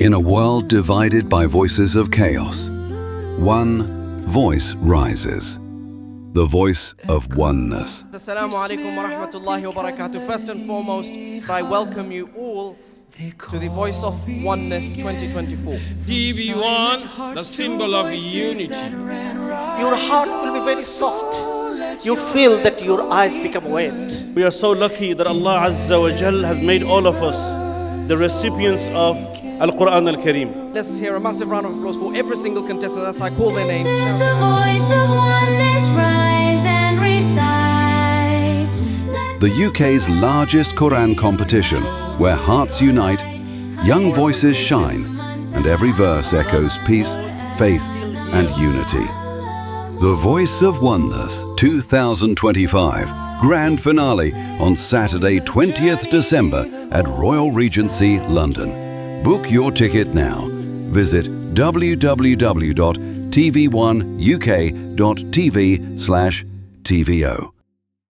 In a world divided by voices of chaos, one voice rises. The voice of oneness. Assalamu alaikum wa rahmatullahi wa barakatuh. First and foremost, I welcome you all to the Voice of Oneness 2024. TVONE, the symbol of unity. Your heart will be very soft. You feel that your eyes become wet. We are so lucky that Allah Azza wa Jal has made all of us the recipients of Al-Qur'an Al-Kareem. Let's hear a massive round of applause for every single contestant as I call their name. This is the voice of oneness, rise and recite. The UK's largest Qur'an competition, where hearts unite, young voices shine, and every verse echoes peace, faith, and unity. The Voice of Oneness 2025 Grand Finale on Saturday 20th December at Royal Regency, London. Book your ticket now. Visit www.tvonuk.tv/TVO.